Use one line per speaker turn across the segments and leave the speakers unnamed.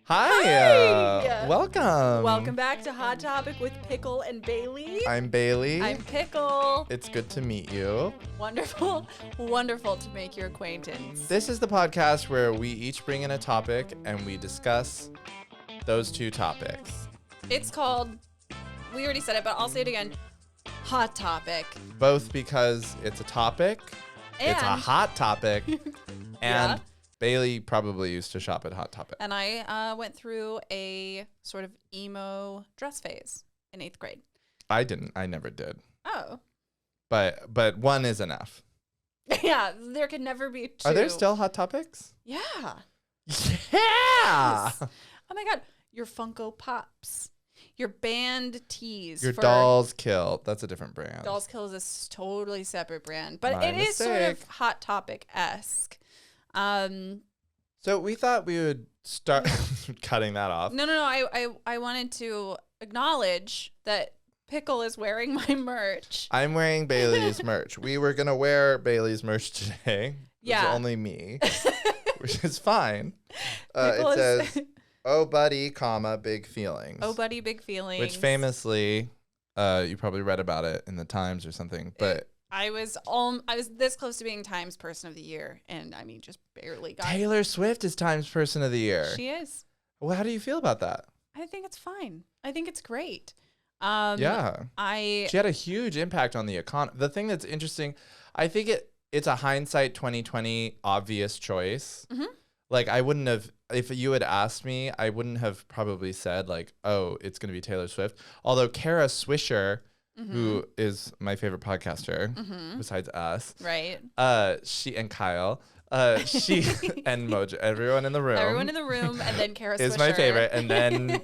Hi. Welcome.
Welcome back to Hot Topic with Pickle and Bailey.
I'm Bailey.
I'm Pickle.
It's good to meet you.
Wonderful to make your acquaintance.
This is the podcast where we each bring in a topic and we discuss those two topics.
It's called, we already said it, but I'll say it again, Hot Topic.
Both because it's a topic, it's a hot topic, and Bailey probably used to shop at Hot Topic.
And I went through a sort of emo dress phase in 8th grade.
I didn't. I never did.
Oh.
But one is enough.
Yeah, there can never be two.
Are there still Hot Topics?
Yeah.
Yeah.
Yes. Oh my God. Your Funko Pops. Your band tees.
Your Dolls Kill. That's a different brand.
Dolls Kill is a totally separate brand. But
My
it is sort
mistake.
of Hot Topic-esque.
So we thought we would start cutting that off.
No. I wanted to acknowledge that Pickle is wearing my merch.
I'm wearing Bailey's merch. We were going to wear Bailey's merch today.
Yeah.
It's only me, which is fine.
Pickle
It
is-
says, oh, buddy, comma, big feelings.
Oh, buddy, big feelings.
Which famously, you probably read about it in the Times or something, but
I was this close to being Times Person of the Year, and I mean, just barely got it.
Taylor Swift is Times Person of the Year.
She is.
Well, how do you feel about that?
I think it's fine. I think it's great.
Yeah.
She
She had a huge impact on the economy. The thing that's interesting, I think it's a hindsight 2020 obvious choice.
Mm-hmm.
Like, I wouldn't have, if you had asked me, I wouldn't have probably said, like, oh, it's going to be Taylor Swift. Although Kara Swisher, who is my favorite podcaster besides us,
right.
She and Kyle, she and Mojo, everyone in the room.
Everyone in the room, and then Kara
is
Swisher.
my favorite. And then,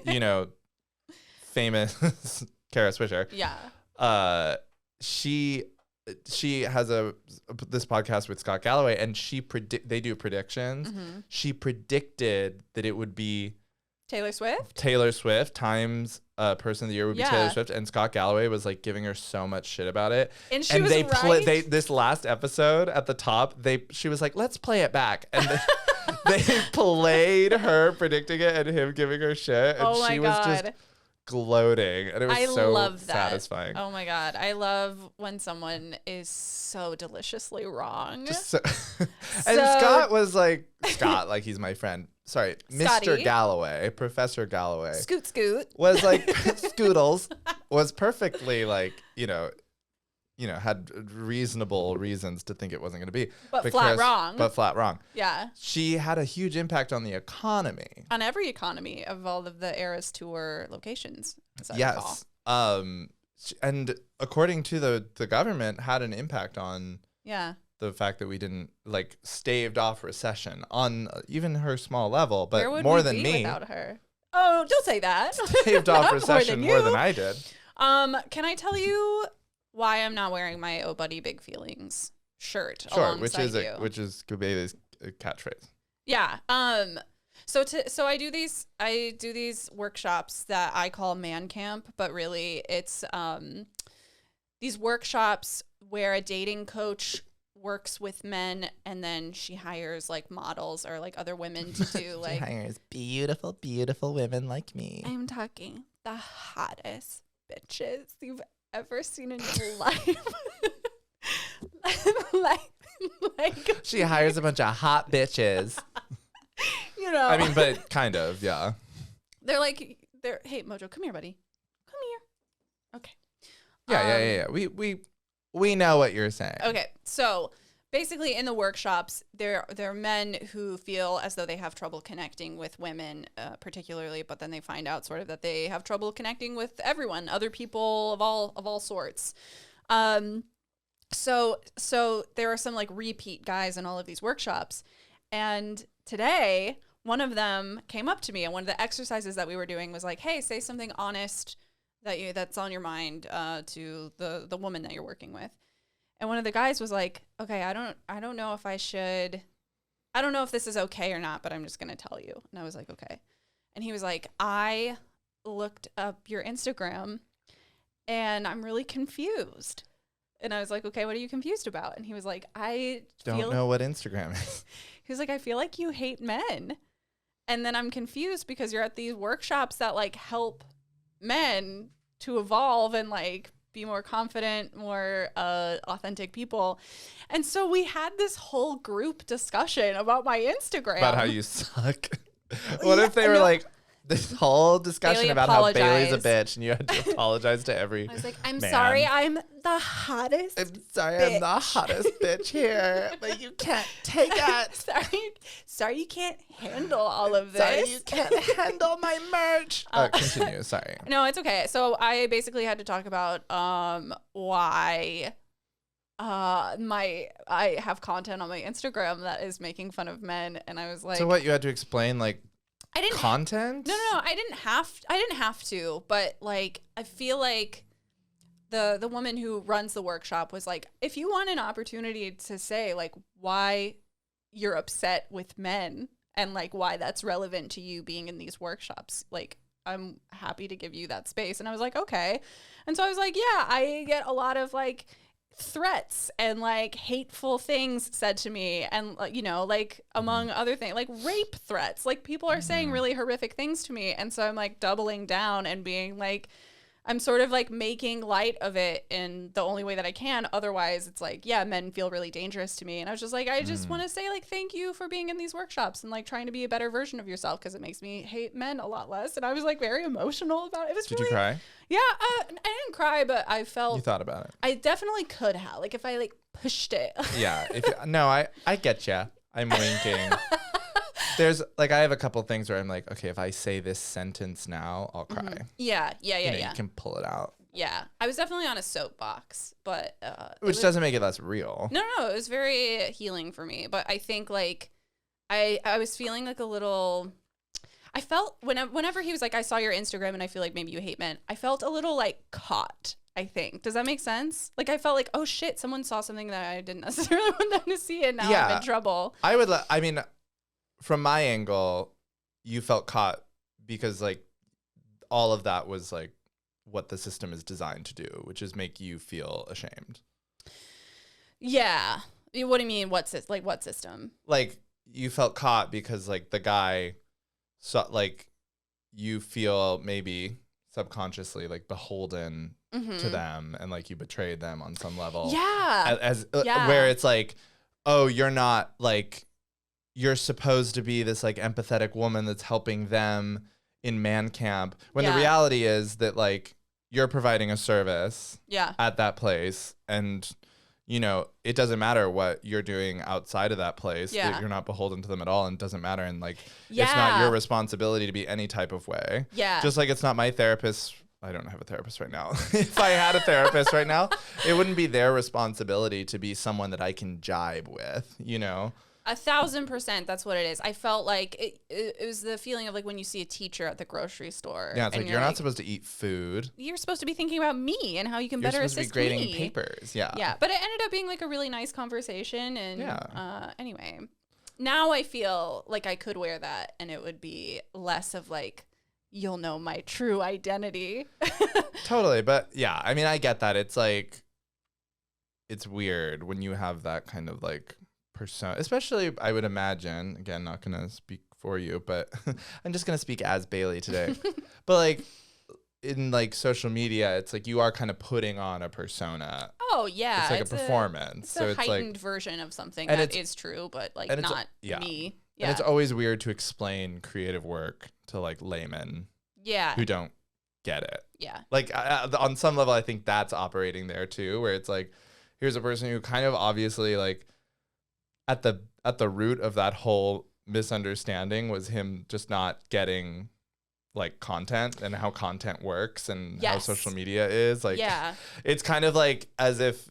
famous Kara Swisher.
Yeah.
She has this podcast with Scott Galloway, and they do predictions.
Mm-hmm.
She predicted that it would be
Taylor Swift?
Taylor Swift times Person of the Year would be Taylor Swift, and Scott Galloway was like giving her so much shit about it.
And she was right.
This last episode at the top, she was like, let's play it back, and they played her predicting it and him giving her shit, and
Oh my
she was
God.
just gloating, and it was so
love that.
satisfying.
Oh my God. I love when someone is so deliciously wrong.
And Scott was like, he's my friend. Sorry,
Scotty.
Mr. Galloway, Professor Galloway.
Scoot.
Was like, Scoodles was perfectly like, had reasonable reasons to think it wasn't going to be.
But flat wrong. Yeah.
She had a huge impact on the economy.
On every economy of all of the Eras Tour locations. As I recall.
Yes. And according to the government, had an impact on the fact that we didn't staved off recession on even her small level, but
Where would
more
we
than
be
me.
Without her? Oh, don't say that.
Staved off recession more than I did.
Can I tell you why I'm not wearing my "Oh Buddy Big Feelings" shirt?
Sure,
which
is Bailey's catchphase.
Yeah. So I do these workshops that I call man camp, but really it's these workshops where a dating coach works with men, and then she hires models or other women to do
She hires beautiful women like me.
I'm talking the hottest bitches you've ever seen in your life.
She hires a bunch of hot bitches. I mean, but kind of, yeah.
They're hey, Mojo, come here, buddy. Come here. Okay.
Yeah. We know what you're saying.
Okay, so basically in the workshops, there are men who feel as though they have trouble connecting with women, particularly, but then they find out sort of that they have trouble connecting with everyone, other people of all sorts. So there are some repeat guys in all of these workshops, and today one of them came up to me, and one of the exercises that we were doing was hey, say something honest that's on your mind to the woman that you're working with. And one of the guys was like, okay, I don't know if I don't know if this is okay or not, but I'm just going to tell you. And I was like, okay. And he was like, I looked up your Instagram and I'm really confused. And I was like, okay, what are you confused about? And he was like,
don't know what Instagram is.
He was like, I feel like you hate men. And then I'm confused because you're at these workshops that like help men to evolve and like be more confident, more authentic people. And so we had this whole group discussion about my Instagram.
About how you suck. What if they were like, this whole discussion
Bailey
about
apologized.
how Bailey's a bitch and you had to apologize to every
I was like, I'm
man.
sorry, I'm the hottest.
I'm sorry,
bitch.
I'm the hottest bitch here, but you can't take it.
sorry, you can't handle all of this.
Sorry, you can't handle my merch. Continue. Sorry.
No, it's okay. So I basically had to talk about why I have content on my Instagram that is making fun of men, and I was like,
So what, you had to explain like
I didn't
content?
No, I didn't have to, but like I feel like the woman who runs the workshop was like, if you want an opportunity to say like why you're upset with men and like why that's relevant to you being in these workshops, like I'm happy to give you that space. And I was like, okay. And so I was like, yeah, I get a lot of like threats and like hateful things said to me, and you know, like among other things, like rape threats, like people are saying really horrific things to me. And so I'm like doubling down and being like, I'm sort of like making light of it in the only way that I can. Otherwise it's like, yeah, men feel really dangerous to me. And I was just like, I just want to say like, thank you for being in these workshops and like trying to be a better version of yourself, because it makes me hate men a lot less. And I was like very emotional about it. It was
Did
really,
you cry?
yeah, I didn't cry, but I felt.
You thought about it.
I definitely could have, like if I like pushed it.
Yeah. I get you. I'm winking. There's like, I have a couple things where I'm like, okay, if I say this sentence now, I'll cry.
Yeah.
You can pull it out.
Yeah, I was definitely on a soapbox, but
which doesn't make it less real.
No, it was very healing for me. But I think like I was feeling like a little. I felt whenever he was like, I saw your Instagram and I feel like maybe you hate men. I felt a little like caught, I think. Does that make sense? Like I felt like, oh shit, someone saw something that I didn't necessarily want them to see, and now I'm in trouble.
I mean, from my angle, you felt caught because like all of that was like what the system is designed to do, which is make you feel ashamed.
Yeah. What do you mean? What system? Like
you felt caught because like the guy saw, like you feel maybe subconsciously like beholden to them, and like you betrayed them on some level.
Yeah.
Where it's like, oh, you're not like, you're supposed to be this like empathetic woman that's helping them in man camp, when the reality is that like you're providing a service at that place, and you know, it doesn't matter what you're doing outside of that place, that you're not beholden to them at all, and it doesn't matter, and like it's not your responsibility to be any type of way. Just like it's not my therapist. I don't have a therapist right now. If I had a therapist right now, it wouldn't be their responsibility to be someone that I can jibe with, you know?
1,000%. That's what it is. I felt like it was the feeling of like when you see a teacher at the grocery store.
Yeah, it's like you're not supposed to eat food.
You're supposed to be thinking about me and how you can better assist me. You're supposed to be
grading papers. Yeah.
Yeah, but it ended up being like a really nice conversation. And anyway, now I feel like I could wear that and it would be less of like, you'll know my true identity.
Totally. But yeah, I mean, I get that. It's like, it's weird when you have that kind of like persona, especially I would imagine, again, not going to speak for you, but I'm just going to speak as Bailey today. But like in like social media, it's like you are kind of putting on a persona.
Oh yeah.
It's like a performance.
It's a heightened version of something that is true, but like not me. Yeah.
And it's always weird to explain creative work to like laymen who don't get it.
Yeah.
Like on some level, I think that's operating there too, where it's like, here's a person who kind of obviously like at the root of that whole misunderstanding was him just not getting like content and how content works and how social media is. Like, it's kind of like as if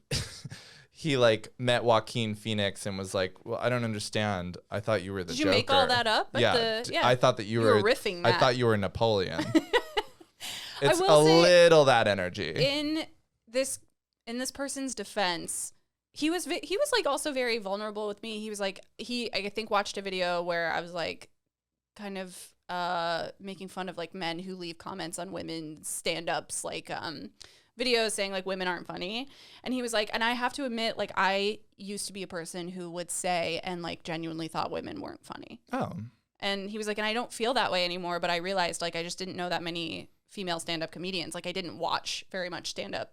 he like met Joaquin Phoenix and was like, well, I don't understand. I thought you were the Joker.
Did you make all that up?
I thought that you were
riffing that.
I thought you were Napoleon. It's a little that energy.
In this person's defense, he was like also very vulnerable with me. He was like, I think watched a video where I was like kind of making fun of like men who leave comments on women's stand-ups, like videos saying like women aren't funny. And he was like, and I have to admit, like I used to be a person who would say and like genuinely thought women weren't funny.
Oh.
And he was like, and I don't feel that way anymore, but I realized like I just didn't know that many female stand-up comedians. Like I didn't watch very much stand-up.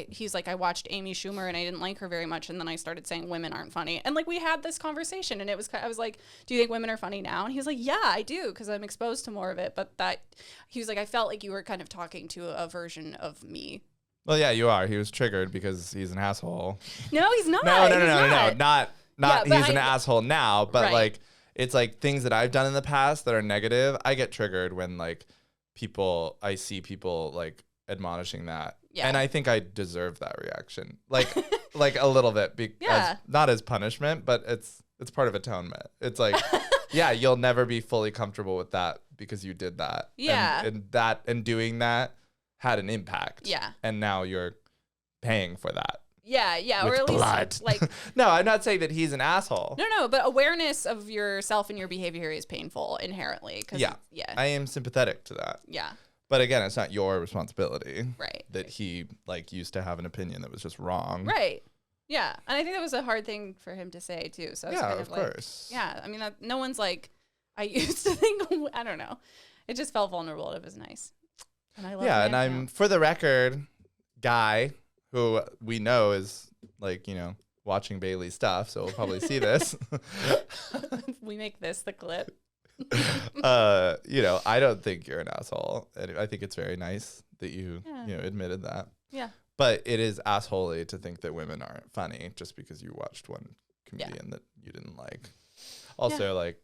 He's like, I watched Amy Schumer and I didn't like her very much. And then I started saying women aren't funny. And like, we had this conversation and I was like, do you think women are funny now? And he was like, yeah, I do. Cause I'm exposed to more of it. But he was like, I felt like you were kind of talking to a version of me.
Well, yeah, you are. He was triggered because he's an asshole.
No, he's not.
No. Not
Yeah,
he's an asshole now, but
right.
like, it's like things that I've done in the past that are negative. I get triggered when like I see people like admonishing that. Yeah. And I think I deserve that reaction. Like like a little bit not as punishment, but it's part of atonement. It's like, yeah, you'll never be fully comfortable with that because you did that.
Yeah.
And doing that had an impact.
Yeah.
And now you're paying for that.
Yeah,
with
or at
blood.
Least like
no, I'm not saying that he's an asshole.
No, but awareness of yourself and your behavior is painful inherently.
Yeah, I am sympathetic to that.
Yeah,
but again, it's not your responsibility.
Right.
That he like used to have an opinion that was just wrong.
Right. Yeah, and I think that was a hard thing for him to say too. So
yeah,
kind
of course.
Yeah, I mean, no one's like, I used to think. I don't know. It just felt vulnerable. It was nice. And I love. Yeah,
and I'm for the record, guy who we know is like, watching Bailey's stuff, so we'll probably see this.
We make this the clip.
I don't think you're an asshole. And I think it's very nice that you admitted that.
Yeah.
But it is assholey to think that women aren't funny just because you watched one comedian that you didn't like. Also, like,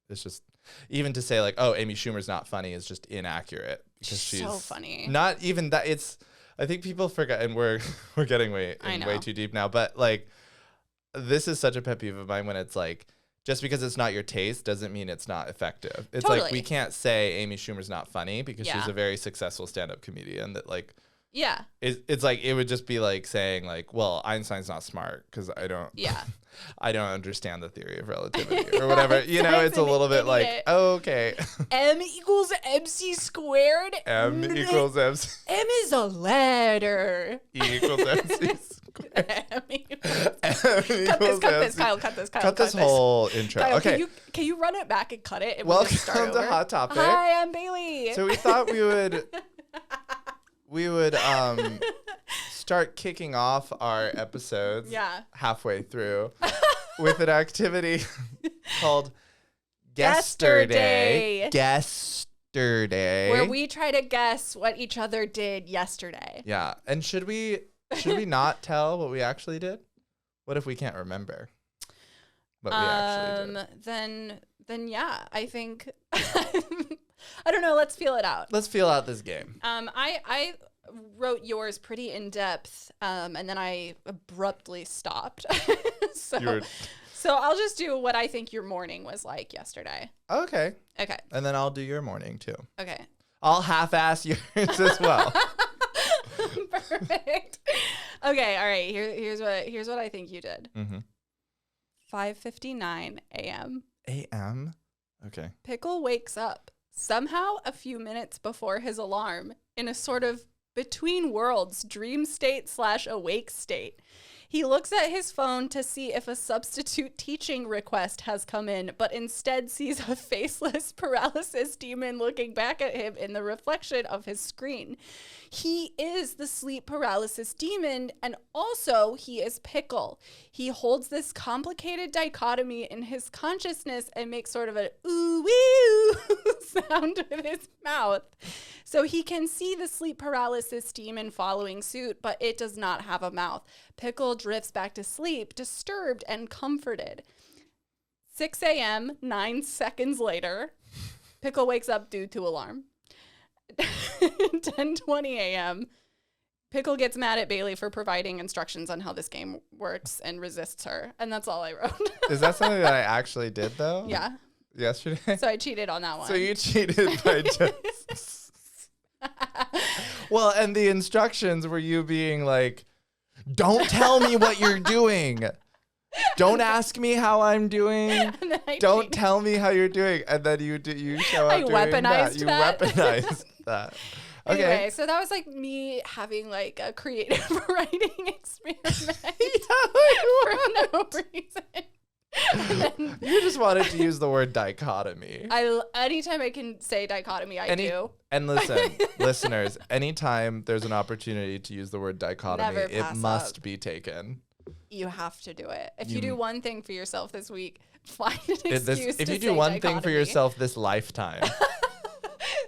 it's just, even to say like, oh, Amy Schumer's not funny is just inaccurate because she's
so funny.
Not even that. I think people forget, and we're getting way too deep now, but like, this is such a pet peeve of mine when it's like, just because it's not your taste doesn't mean it's not effective. It's like, we can't say Amy Schumer's not funny because she's a very successful stand-up comedian that like, it's like, it would just be like saying like, well, Einstein's not smart because I don't understand the theory of relativity or whatever. It's a little bit like, oh, okay.
M equals MC squared.
M equals MC.
M is a letter.
E equals MC squared.
M equals cut this, Kyle.
Cut this whole intro.
Kyle,
okay.
Can you run it back and cut it? And
welcome to Hot Topic.
Hi, I'm Bailey.
So we thought we would start kicking off our episodes halfway through with an activity called Guesterday.
Where we try to guess what each other did yesterday.
Yeah. And should we not tell what we actually did? What if we can't remember what we actually did?
Then yeah, I think I don't know. Let's feel it out.
Let's feel out this game.
I wrote yours pretty in depth, and then I abruptly stopped. So I'll just do what I think your morning was like yesterday.
Okay.
Okay.
And then I'll do your morning too.
Okay.
I'll half-ass yours as well.
Perfect. Okay. All right. Here's what I think you did. 5:59 a.m.
A.m. Okay.
Pickle wakes up somehow a few minutes before his alarm in a sort of between worlds dream state / awake state. He looks at his phone to see if a substitute teaching request has come in, but instead sees a faceless paralysis demon looking back at him in the reflection of his screen. He is the sleep paralysis demon, and also he is Pickle. He holds this complicated dichotomy in his consciousness and makes sort of an ooh-wee sound with his mouth. So he can see the sleep paralysis demon following suit, but it does not have a mouth. Pickle drifts back to sleep, disturbed and comforted. 6 a.m., 9 seconds later, Pickle wakes up due to alarm. 10:20 a.m., Pickle gets mad at Bailey for providing instructions on how this game works and resists her. And that's all I wrote.
Is that something that I actually did, though?
Yeah.
Yesterday?
So I cheated on that one.
So you cheated by just... Well, and the instructions were you being like, don't tell me what you're doing. Don't ask me how I'm doing. Don't tell me how you're doing. And then you show up doing that. You weaponized that. Okay.
Anyway, so that was like me having like a creative writing experiment for no reason.
You just wanted to use the word dichotomy.
Anytime I can say dichotomy, I do.
And listen, listeners, anytime there's an opportunity to use the word dichotomy, it must be taken.
You have to do it. If you do one thing for yourself this week, find an excuse
if you do one thing for yourself this lifetime,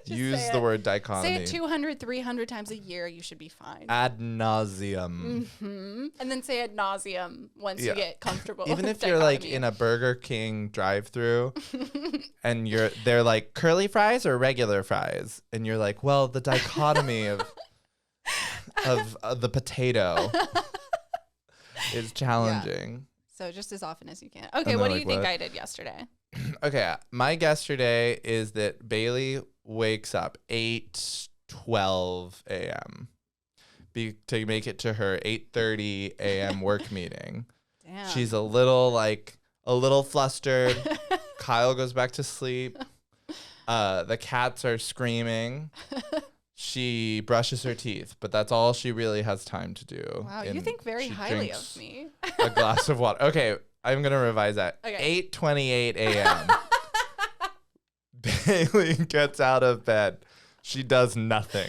use the word dichotomy.
Say it 200, 300 times a year. You should be fine.
Ad nauseum.
Mm-hmm. And then say ad nauseum once you get comfortable.
Even if you're like in a Burger King drive-thru and they're like curly fries or regular fries, and you're like, well, the dichotomy of the potato is challenging.
Yeah. So just as often as you can. Okay, what do you think I did yesterday?
Okay, my guess today is that Bailey wakes up 8:12 a.m. To make it to her 8:30 a.m. work meeting.
Damn.
She's a little flustered. Kyle goes back to sleep. The cats are screaming. She brushes her teeth, but that's all she really has time to do.
Wow, you think very highly of me.
A glass of water. Okay, I'm going to revise that. Okay. 8:28 a.m. Bailey gets out of bed. She does nothing.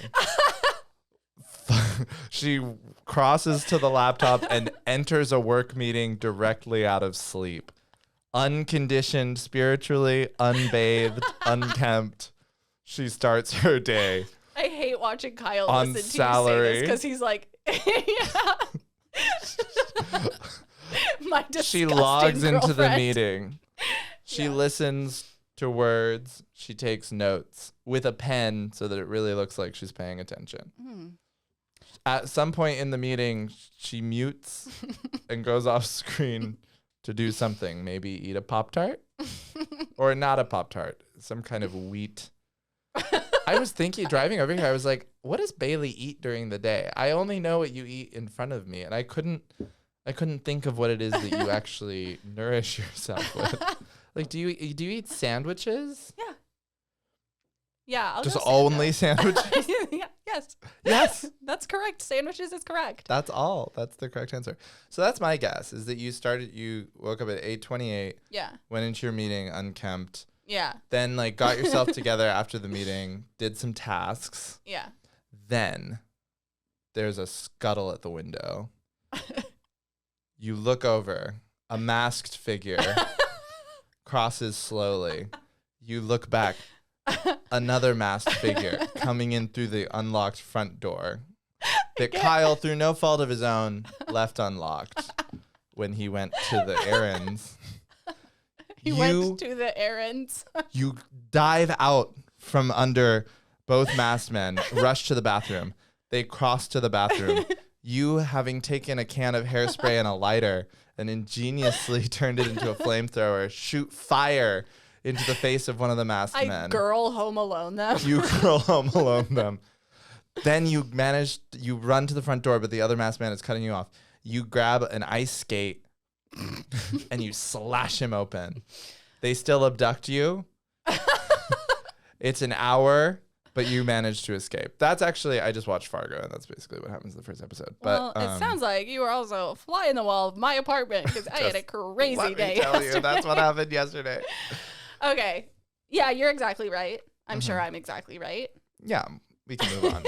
She crosses to the laptop and enters a work meeting directly out of sleep. Unconditioned, spiritually, unbathed, unkempt. She starts her day.
I hate watching Kyle
on
listen
salary.
To you say this because he's like, my disgusting
She logs into the
girlfriend.
meeting. She listens to words. She takes notes with a pen so that it really looks like she's paying attention. At some point in the meeting, she mutes and goes off screen to do something. Maybe eat a Pop-Tart or not a Pop-Tart, some kind of wheat. I was thinking, driving over here, I was like, what does Bailey eat during the day? I only know what you eat in front of me, and I couldn't think of what it is that you actually nourish yourself with. Like, do you eat sandwiches?
Yeah. Yeah. I'll
just only sandwiches?
Yeah, yes.
Yes.
That's correct. Sandwiches is correct.
That's all. That's the correct answer. So that's my guess, is that you woke up at 8:28.
Yeah.
Went into your meeting unkempt.
Yeah.
Then got yourself together after the meeting, did some tasks.
Yeah.
Then there's a scuttle at the window. You look over, a masked figure crosses slowly. You look back, another masked figure coming in through the unlocked front door that Kyle, through no fault of his own, left unlocked when he went to the errands.
He went to the errands.
You dive out from under both masked men, rush to the bathroom. They cross to the bathroom. You, having taken a can of hairspray and a lighter and ingeniously turned it into a flamethrower, shoot fire into the face of one of the masked men.
Girl Home Alone them.
You girl Home Alone them. Then you run to the front door, but the other masked man is cutting you off. You grab an ice skate and you slash him open. They still abduct you. It's an hour, but you manage to escape. That's actually, I just watched Fargo, and that's basically what happens in the first episode. But
it sounds like you were also a fly in the wall of my apartment because I had a crazy day.
Let me tell you, that's what happened yesterday.
Okay. Yeah, you're exactly right. I'm sure I'm exactly right.
Yeah, we can move on.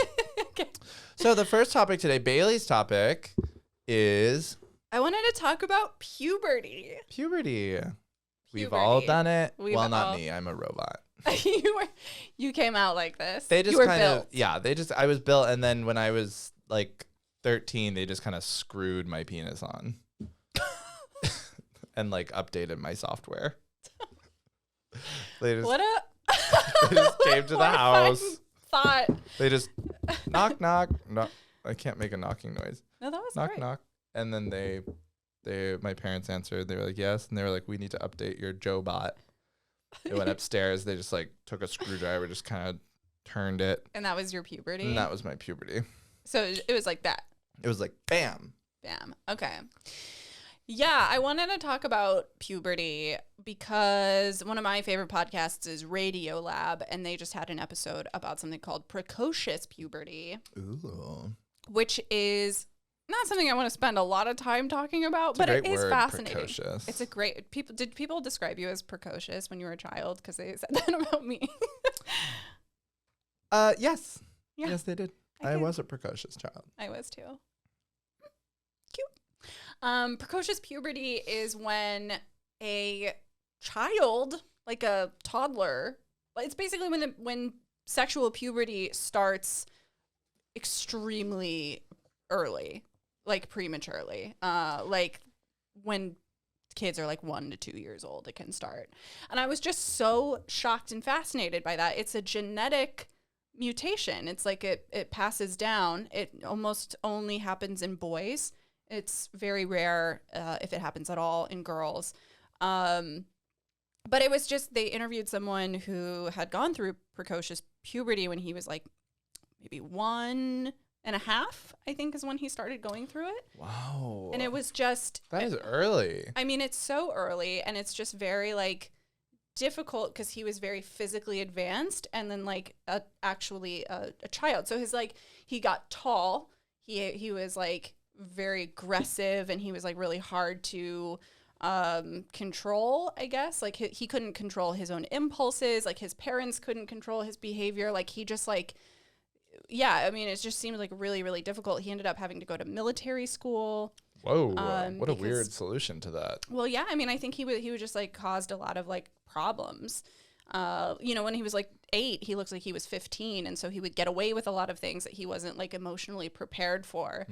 Okay.
So the first topic today, Bailey's topic, is...
I wanted to talk about puberty.
Puberty. We've all done it. Well, not me. I'm a robot.
You came out like this.
They just
kind of,
I was built, and then when I was like 13, they just kind of screwed my penis on and like updated my software. They just came to the house.
Thought.
They just knock. No, I can't make a knocking noise.
No, that was
knock
great.
knock. And then my parents answered. They were like, yes. And they were like, we need to update your Joe bot. They went upstairs. They just like took a screwdriver, just kind of turned it.
And that was your puberty?
And that was my puberty.
So it was like that.
It was like, bam.
Bam. Okay. Yeah, I wanted to talk about puberty because one of my favorite podcasts is Radio Lab, and they just had an episode about something called precocious puberty.
Ooh.
Which is not something I want to spend a lot of time talking about,
It's
but
a
it
great
is
word,
fascinating.
precocious.
It's a great did people describe you as precocious when you were a child? Because they said that about me.
Yes.
Yeah.
Yes, they did. I was a precocious child.
I was too. Cute. Precocious puberty is when a child, like a toddler, it's basically when sexual puberty starts extremely early, like prematurely, like when kids are like 1 to 2 years old, it can start. And I was just so shocked and fascinated by that. It's a genetic mutation. It's like it passes down. It almost only happens in boys. It's very rare if it happens at all in girls. But it was just, they interviewed someone who had gone through precocious puberty when he was like maybe 1.5, I think, is when he started going through it.
Wow.
And it was just...
That is early.
I mean, it's so early, and it's just very, like, difficult because he was very physically advanced and then, like, actually a child. So his, like, he got tall. He was, like, very aggressive, and he was, like, really hard to... control, I guess. Like he couldn't control his own impulses, like his parents couldn't control his behavior, like he just like, yeah, I mean, it just seemed like really, really difficult. He ended up having to go to military school.
Whoa, what a weird solution to that.
Well, yeah, I mean, I think he would just like caused a lot of like problems. You know, when he was like 8, he looks like he was 15, and so he would get away with a lot of things that he wasn't like emotionally prepared for.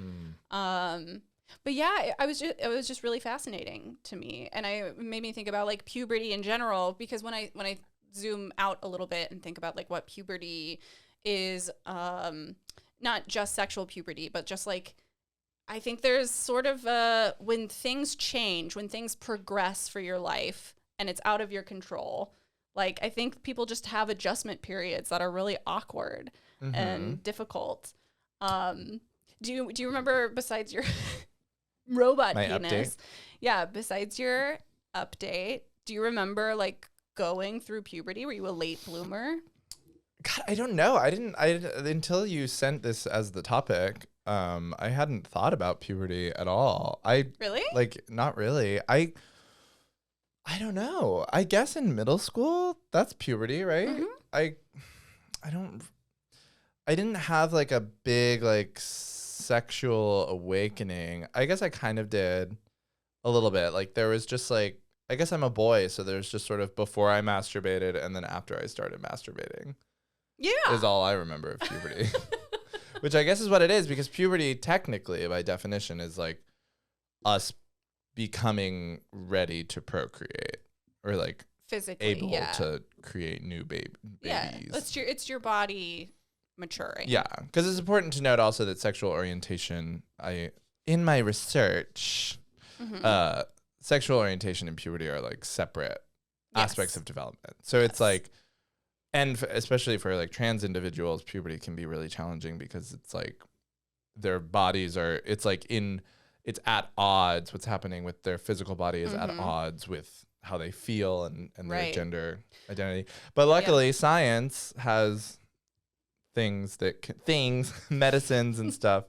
But yeah, it was just really fascinating to me, and it made me think about like puberty in general, because when I zoom out a little bit and think about like what puberty is, not just sexual puberty, but just like, I think there's sort of when things change, when things progress for your life and it's out of your control, like I think people just have adjustment periods that are really awkward and difficult. Do you remember, besides your robot
My
penis?
update?
Yeah, besides your update, do you remember like going through puberty? Were you a late bloomer?
God, I don't know. I until you sent this as the topic, I hadn't thought about puberty at all.
Really?
Like, not really. I don't know. I guess in middle school, that's puberty, right? I didn't have like a big like sexual awakening. I guess I kind of did a little bit. Like there was just like, I guess I'm a boy, so there's just sort of before I masturbated and then after I started masturbating.
Yeah.
Is all I remember of puberty. Which I guess is what it is, because puberty technically by definition is like us becoming ready to procreate, or like
physically
able to create new babies.
Yeah, it's your body maturing.
Yeah, because it's important to note also that sexual orientation, in my research, sexual orientation and puberty are like separate aspects of development. So it's like, and especially for like trans individuals, puberty can be really challenging because it's like their bodies are, it's at odds. What's happening with their physical body is at odds with how they feel and their gender identity. But luckily, science has medicines and stuff.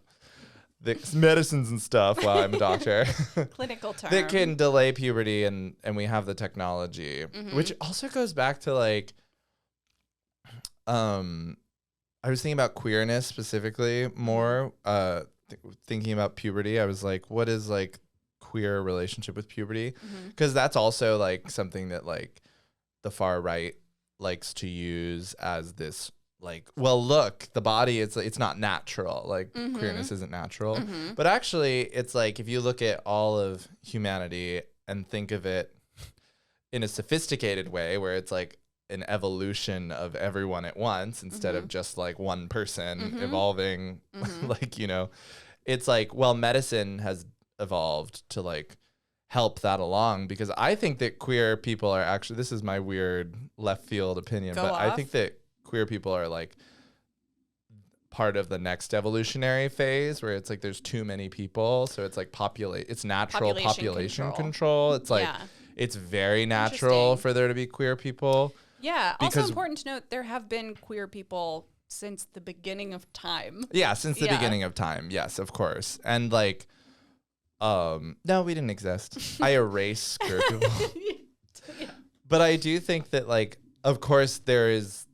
While I'm a doctor.
Clinical term.
That can delay puberty, and we have the technology, which also goes back to like, I was thinking about queerness specifically more, thinking about puberty. I was like, what is like queer relationship with puberty? Because that's also like something that like the far right likes to use as this like, well, look, the body, it's not natural. Like queerness isn't natural. But actually it's like, if you look at all of humanity and think of it in a sophisticated way, where it's like an evolution of everyone at once instead of just like one person evolving, like, you know, it's like, well, medicine has evolved to like help that along, because I think that queer people are actually, this is my weird left field opinion, I think that queer people are like part of the next evolutionary phase, where it's like there's too many people, so it's like it's natural population control. It's like it's very natural for there to be queer people.
Yeah. Also important to note, there have been queer people since the beginning of time.
Yeah, since the beginning of time. Yes, of course. And like, no, we didn't exist. I erase queer people. Yeah. But I do think that, like, of course, there is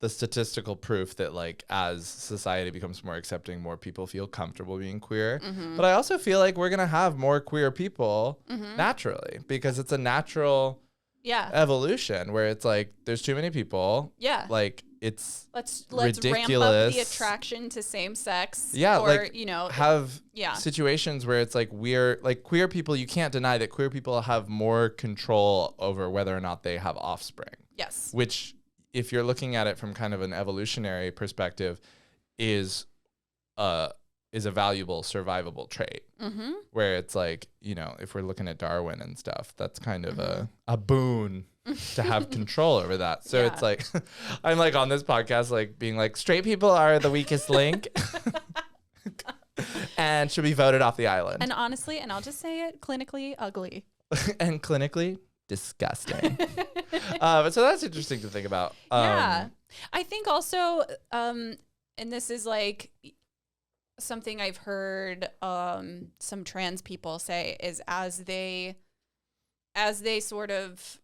the statistical proof that, like, as society becomes more accepting, more people feel comfortable being queer. Mm-hmm. But I also feel like we're going to have more queer people naturally, because it's a natural evolution where it's like there's too many people. Yeah. Like, it's let's ridiculous. Ramp up the
attraction to same sex.
Yeah. Or, like, you know, have situations where it's like we're like queer people. You can't deny that queer people have more control over whether or not they have offspring.
Yes.
Which, if you're looking at it from kind of an evolutionary perspective, is a valuable survivable trait. Mm-hmm. Where it's like, you know, if we're looking at Darwin and stuff, that's kind of a boon to have control over that. So it's like, I'm like on this podcast, like being like, straight people are the weakest link and should be voted off the island.
And honestly, and I'll just say it, clinically ugly.
And clinically disgusting. But so that's interesting to think about.
I think also, and this is like something I've heard some trans people say, is as they sort of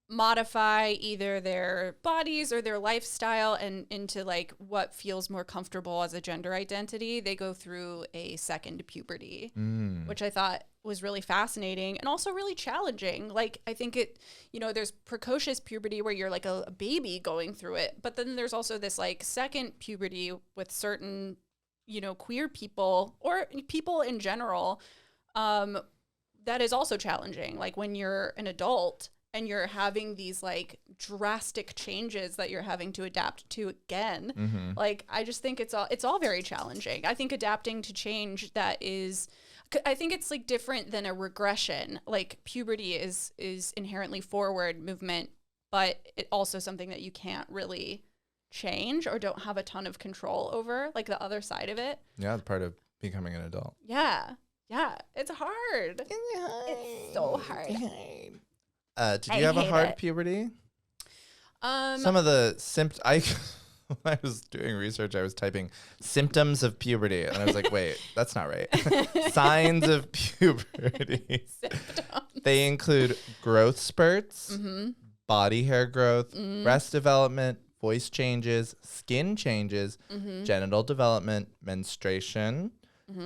modify either their bodies or their lifestyle and into like what feels more comfortable as a gender identity, they go through a second puberty, which I thought was really fascinating and also really challenging. Like, I think it, you know, there's precocious puberty where you're like a baby going through it, but then there's also this like second puberty with certain, you know, queer people or people in general, that is also challenging. Like when you're an adult and you're having these like drastic changes that you're having to adapt to again. Mm-hmm. Like, I just think it's all very challenging. I think adapting to change I think it's like different than a regression. Like puberty is inherently forward movement, but it also something that you can't really change or don't have a ton of control over, like the other side of it.
Yeah, it's part of becoming an adult.
Yeah. Yeah. It's hard. It's so hard.
Did you have a hard puberty? Some of the symptoms. When I was doing research, I was typing symptoms of puberty, and I was like, "Wait, that's not right." Signs of puberty. Symptoms. They include growth spurts, body hair growth, breast development, voice changes, skin changes, genital development, menstruation,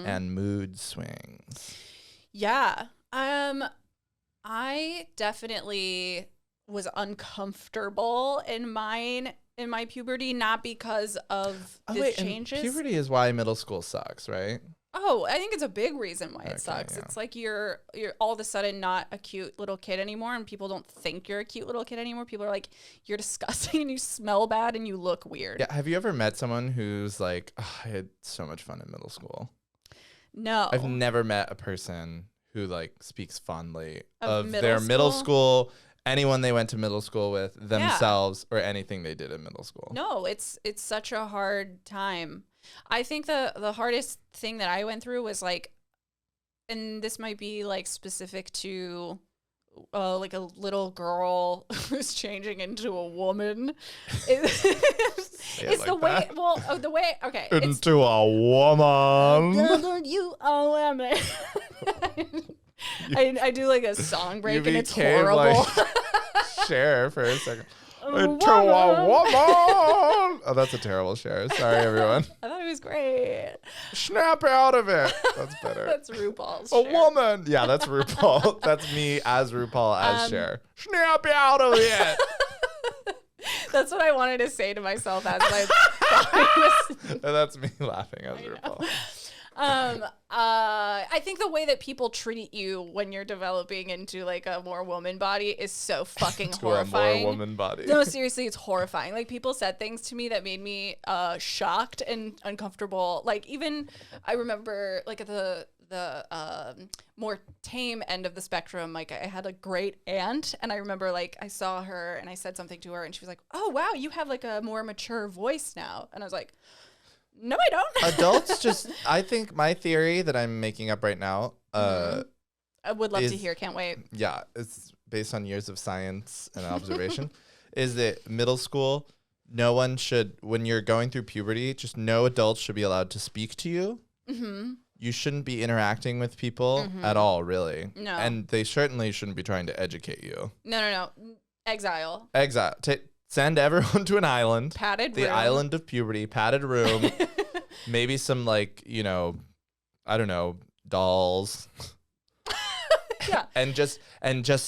and mood swings.
Yeah. I definitely was uncomfortable in my puberty, not because of the changes.
Puberty is why middle school sucks, right?
Oh, I think it's a big reason why it sucks. Yeah. It's like you're all of a sudden not a cute little kid anymore, and people don't think you're a cute little kid anymore. People are like, you're disgusting and you smell bad and you look weird.
Yeah. Have you ever met someone who's like, oh, I had so much fun in middle school?
No.
I've never met a person who like speaks fondly of their middle school, anyone they went to middle school with, themselves, or anything they did in middle school.
No, it's such a hard time. I think the hardest thing that I went through was like, and this might be like specific to like a little girl who's changing into a woman. It's like the way, the way, okay.
Into a woman.
You are woman. I do like a song break and it's horrible.
Like, Cher for a second. Into a woman. Oh, that's a terrible Cher. Sorry, everyone.
I thought it was great.
Snap out of it. That's better.
That's RuPaul's
A woman. Yeah, that's RuPaul. That's me as RuPaul as Cher. Snap out of it.
That's what I wanted to say to myself as I thought I was.
That's me laughing as RuPaul.
I think the way that people treat you when you're developing into like a more woman body is so fucking horrifying.
A more woman body.
No, seriously, it's horrifying. Like people said things to me that made me shocked and uncomfortable. Like even I remember like at the more tame end of the spectrum, like I had a great aunt, and I remember like I saw her and I said something to her and she was like, "Oh wow, you have like a more mature voice now." And I was like, no, I don't.
Adults just, I think my theory that I'm making up right now.
I would love to hear. Can't wait.
Yeah. It's based on years of science and observation. Is that middle school, no one should, when you're going through puberty, just no adults should be allowed to speak to you. Mm-hmm. You shouldn't be interacting with people at all, really.
No.
And they certainly shouldn't be trying to educate you.
No. Exile.
Send everyone to an island.
Padded
room. The island of puberty, padded room. Maybe some, like, you know, I don't know, dolls.
Yeah.
and just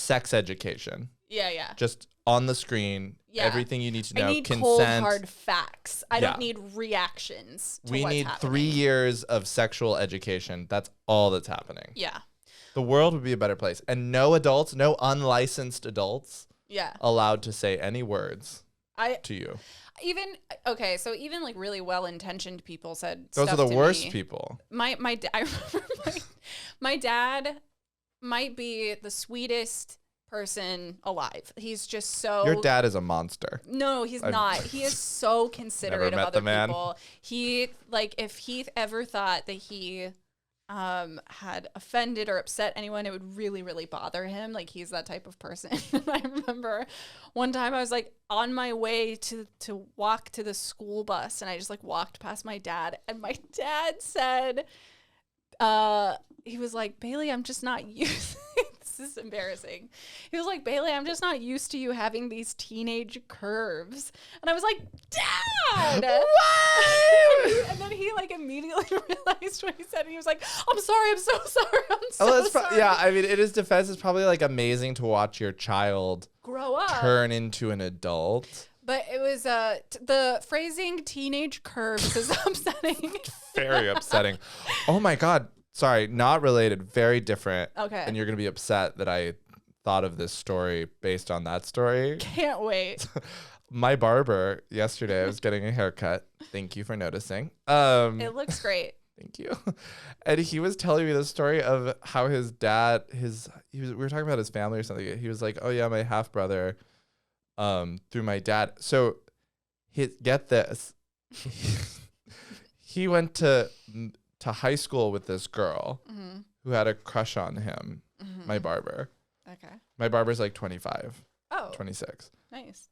sex education.
Yeah.
Just on the screen, everything you need to know.
I need
consent.
cold hard facts. I don't need reactions to
we need
happening.
3 years of sexual education. That's all that's happening.
Yeah.
The world would be a better place. And no adults, no unlicensed adults allowed to say any words to you.
Even like really well-intentioned people said
those
stuff
are the
to
worst
me.
People.
I remember my dad might be the sweetest person alive. He's just so...
Your dad is a monster.
No, he's not. He is so considerate of other people. He, like, if he ever thought that he had offended or upset anyone, it would really, really bother him. Like, he's that type of person. I remember one time I was, like, on my way to walk to the school bus, and I just, like, walked past my dad, and my dad said... he was like, Bailey, I'm just not used. This is embarrassing. He was like, Bailey, I'm just not used to you having these teenage curves. And I was like, Dad! What? And then he like immediately realized what he said. And he was like, I'm sorry. I'm so sorry. I'm so sorry.
Yeah, I mean, in his defense, it's probably like amazing to watch your child
grow up,
turn into an adult.
But it was the phrasing teenage curves is upsetting.
Very upsetting. Oh my God. Sorry, not related, very different.
Okay.
And you're going to be upset that I thought of this story based on that story.
Can't wait.
My barber yesterday, I was getting a haircut. Thank you for noticing.
It looks great.
Thank you. And he was telling me the story of how his dad, we were talking about his family or something. He was like, oh yeah, my half brother, through my dad. So get this. He went to high school with this girl who had a crush on him, my barber.
Okay.
My barber's like 25.
Oh.
26.
Nice.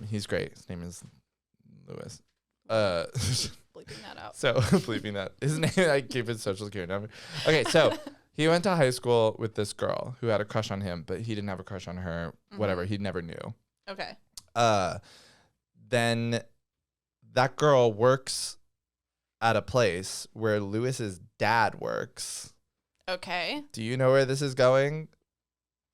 He's great. His name is Lewis.
Bleeping that out.
So bleeping that. His name, I gave his social security number. Okay, so he went to high school with this girl who had a crush on him, but he didn't have a crush on her. Whatever. He never knew.
Okay.
Then that girl works at a place where Lewis's dad works.
Okay.
Do you know where this is going?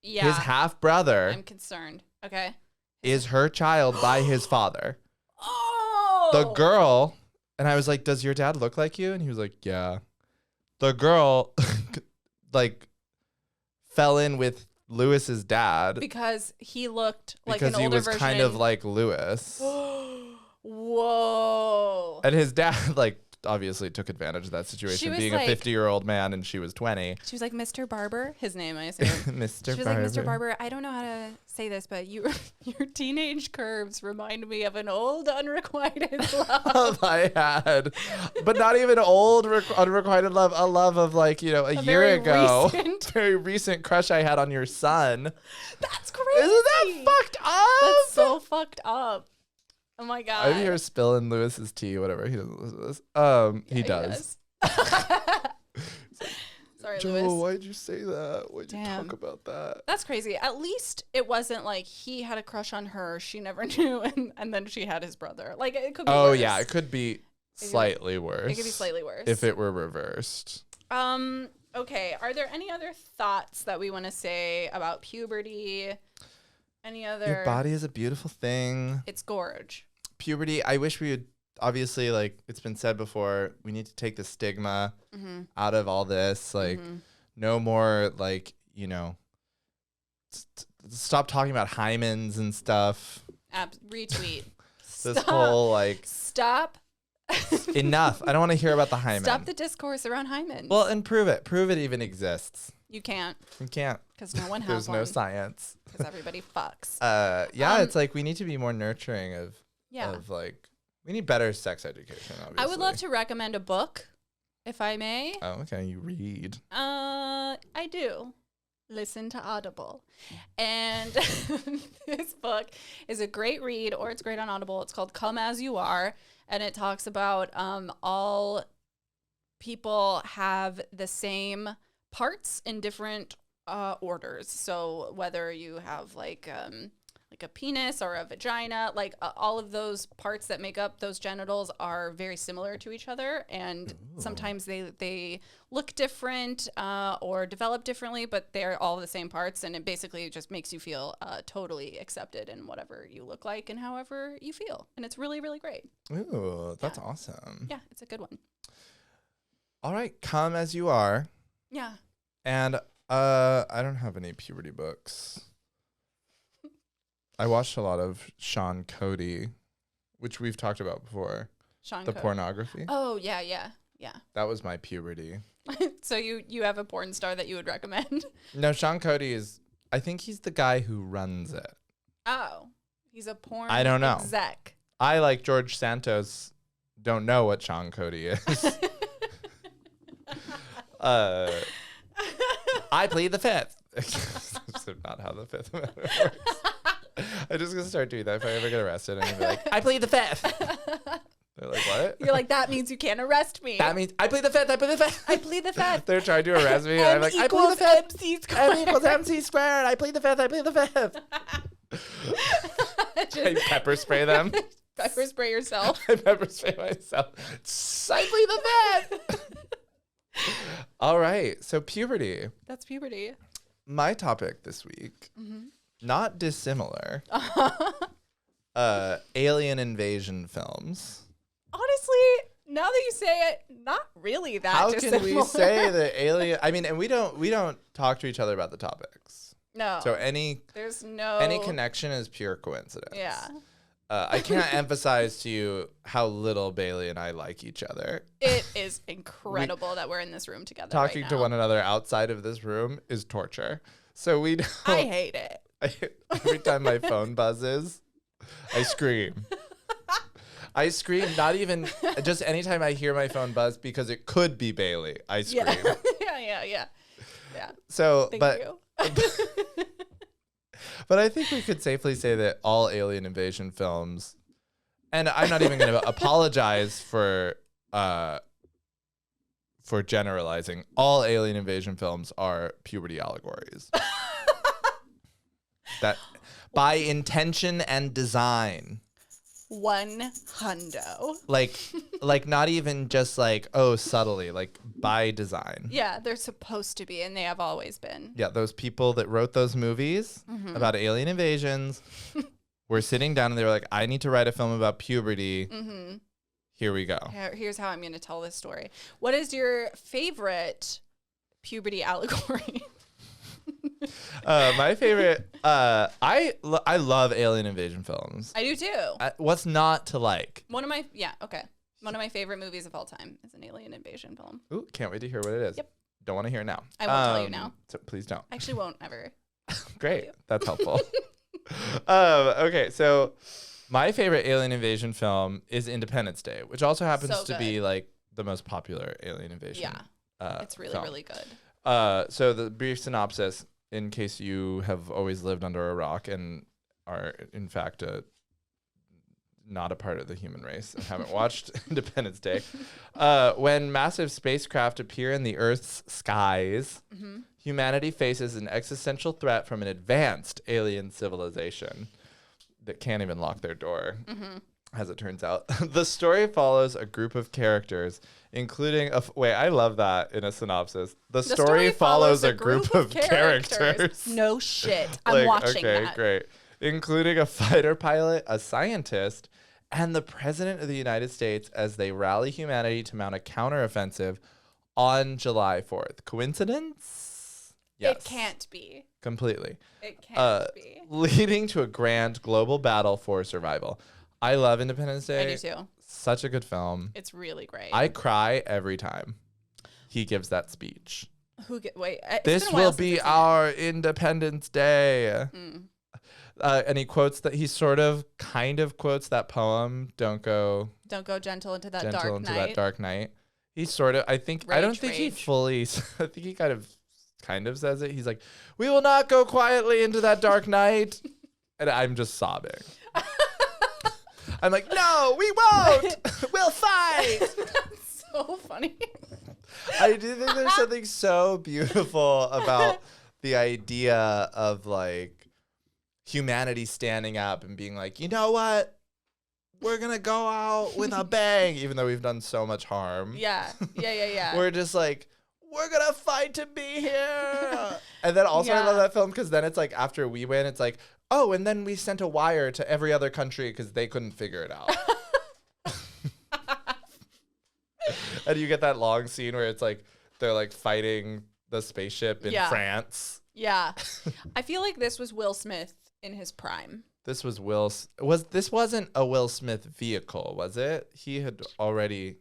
Yeah.
His half brother.
I'm concerned. Okay.
Is her child by his father.
Oh.
The girl, and I was like, does your dad look like you? And he was like, yeah. The girl like fell in with Lewis's dad
because he looked like
because
an older
version. Because he was kind of like Lewis.
Whoa.
And his dad like obviously took advantage of that situation, being like, a 50-year-old man and she was 20.
She was like, Mr. Barber, his name, I assume.
Mr.
She was
Barber.
like, Mr. Barber, I don't know how to say this, but your teenage curves remind me of an old unrequited love
I had. But not even old unrequited love, a love of like, you know, a year ago. Very recent crush I had on your son.
That's crazy.
Isn't that fucked up?
That's so fucked up. Oh my God.
I'm here spilling Lewis's tea, whatever. He doesn't listen to this. He does.
Sorry,
Joe,
Lewis.
why'd you say that? Why'd you talk about that?
That's crazy. At least it wasn't like he had a crush on her, she never knew, and then she had his brother. Like, it could be worse.
Yeah, it could be slightly worse.
It could be slightly worse.
If it were reversed.
Okay. Are there any other thoughts that we want to say about puberty? Any other?
Your body is a beautiful thing.
It's gorge.
Puberty, I wish we would, obviously, like it's been said before, we need to take the stigma out of all this. Like, no more, like, you know, stop talking about hymens and stuff.
Retweet.
This whole, like.
Stop.
Enough. I don't want to hear about the hymen.
Stop the discourse around hymens.
Well, and prove it. Prove it even exists.
You can't.
You can't.
Because no one has
There's
one.
no science.
Because everybody fucks.
It's like we need to be more nurturing of like, we need better sex education, obviously.
I would love to recommend a book, if I may.
Oh, okay. You read.
I do. listen to Audible. And this book is a great read, or it's great on Audible. It's called Come As You Are, and it talks about all people have the same parts in different orders. So whether you have like a penis or a vagina, like all of those parts that make up those genitals are very similar to each other, and sometimes they look different or develop differently, but they're all the same parts, and it basically just makes you feel totally accepted in whatever you look like and however you feel, and it's really, really great.
Ooh, that's awesome.
Yeah, it's a good one.
All right, Come As You Are.
Yeah.
And I don't have any puberty books. I watched a lot of Sean Cody, which we've talked about before.
Sean
the
Cody.
Pornography.
Oh, yeah.
That was my puberty.
So you have a porn star that you would recommend?
No, Sean Cody I think he's the guy who runs it.
Oh, he's a porn
I don't know.
exec.
I, like George Santos, don't know what Sean Cody is. I plead the fifth. That's not how the Fifth Amendment works. I'm just going to start doing that if I ever get arrested. I'm going to be like, I plead the fifth. They're like, what?
You're like, that means you can't arrest me.
That means I plead the fifth. I plead the fifth.
I plead the fifth.
They're trying to arrest me. And I'm like, I plead the fifth.
MC squared.
M equals MC squared. I plead the fifth. I plead the fifth. I pepper spray them.
Pepper spray yourself.
I pepper spray myself. I plead the fifth. All right. So puberty.
That's puberty.
My topic this week, not dissimilar. Alien invasion films.
Honestly, now that you say it, not really that
How
dissimilar.
can we say the alien? I mean, and we don't talk to each other about the topics.
No.
So
there's no
any connection is pure coincidence.
Yeah.
I can't emphasize to you how little Bailey and I like each other.
It is incredible that we're in this room together.
Talking
right
to
now.
one another outside of this room is torture. So we don't.
I hate it.
Every time my phone buzzes, I scream. I scream, not even just anytime I hear my phone buzz, because it could be Bailey. I scream.
Yeah.
So,
Thank you.
But I think we could safely say that all alien invasion films, and I'm not even going to apologize for generalizing, all alien invasion films are puberty allegories. That by intention and design.
100.
Like not even just like, oh, subtly, like by design.
Yeah, they're supposed to be, and they have always been.
Yeah, those people that wrote those movies about alien invasions were sitting down and they were like, I need to write a film about puberty. Here we go.
Here's how I'm going to tell this story. What is your favorite puberty allegory?
My favorite, I love alien invasion films.
I do too.
What's not to like?
One of my favorite movies of all time is an alien invasion film.
Ooh, can't wait to hear what it is.
Yep.
Don't want to hear it now.
I won't tell you now.
So please don't.
I actually won't ever.
Great. That's helpful. Okay, so my favorite alien invasion film is Independence Day, which also happens
So
to be like the most popular alien invasion.
Yeah. It's really,
film.
really good.
So the brief synopsis, in case you have always lived under a rock and are in fact not a part of the human race and haven't watched Independence Day, when massive spacecraft appear in the Earth's skies, humanity faces an existential threat from an advanced alien civilization that can't even lock their door, as it turns out. The story follows a group of characters, including wait, I love that in a synopsis. The story follows a group of characters.
No shit. I'm watching
okay,
that.
Great. Including a fighter pilot, a scientist, and the president of the United States as they rally humanity to mount a counteroffensive on July 4th. Coincidence? Yes.
It can't be.
Completely.
It can't be.
Leading to a grand global battle for survival. I love Independence Day.
I do too.
Such a good film.
It's really great.
I cry every time he gives that speech.
This
will be our Independence Day. And he quotes that, he kind of quotes that poem, Don't go
gentle into that
gentle
dark
into
night.
that dark night. He sort of, I don't think he
Rage.
fully, I think he kind of kind of says it. He's like, "We will not go quietly into that dark night," and I'm just sobbing. I'm like, "No, we won't. We'll fight."
That's so funny.
I do think there's something so beautiful about the idea of like humanity standing up and being like, you know what? We're going to go out with a bang, even though we've done so much harm.
Yeah.
We're just like, we're going to fight to be here. And then also I love that film because then it's like after we win, it's like, oh, and then we sent a wire to every other country because they couldn't figure it out. And you get that long scene where it's like they're like fighting the spaceship in France.
Yeah. I feel like this was Will Smith in his prime.
This was this wasn't a Will Smith vehicle, was it? He had already.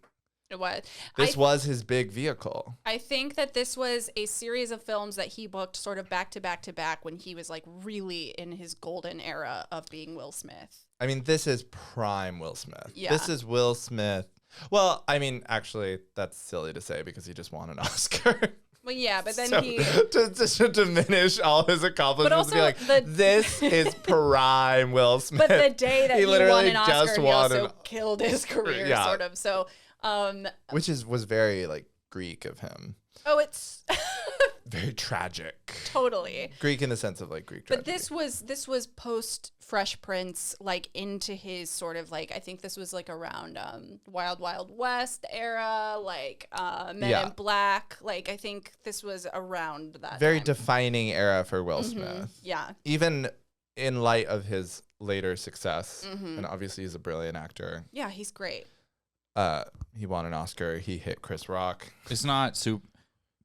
It was.
This was his big vehicle.
I think that this was a series of films that he booked sort of back to back to back when he was like really in his golden era of being Will Smith.
I mean, this is prime Will Smith.
Yeah.
This is Will Smith. Well, I mean, actually, that's silly to say because he just won an Oscar.
Well, yeah, but then
so,
he
to diminish all his accomplishments,
but also
be like, this is prime Will Smith.
But the day that he won an Oscar,
just
he
won
also killed his career, sort of. So,
which was very like Greek of him.
Oh, it's
very tragic.
Totally.
Greek in the sense of like Greek tragedy.
But this was post Fresh Prince, like into his sort of like, I think this was like around Wild Wild West era, like Men in Black. Like I think this was around that
very
time.
Defining era for Will Smith.
Yeah.
Even in light of his later success, and obviously he's a brilliant actor.
Yeah, he's great.
He won an Oscar. He hit Chris Rock.
It's not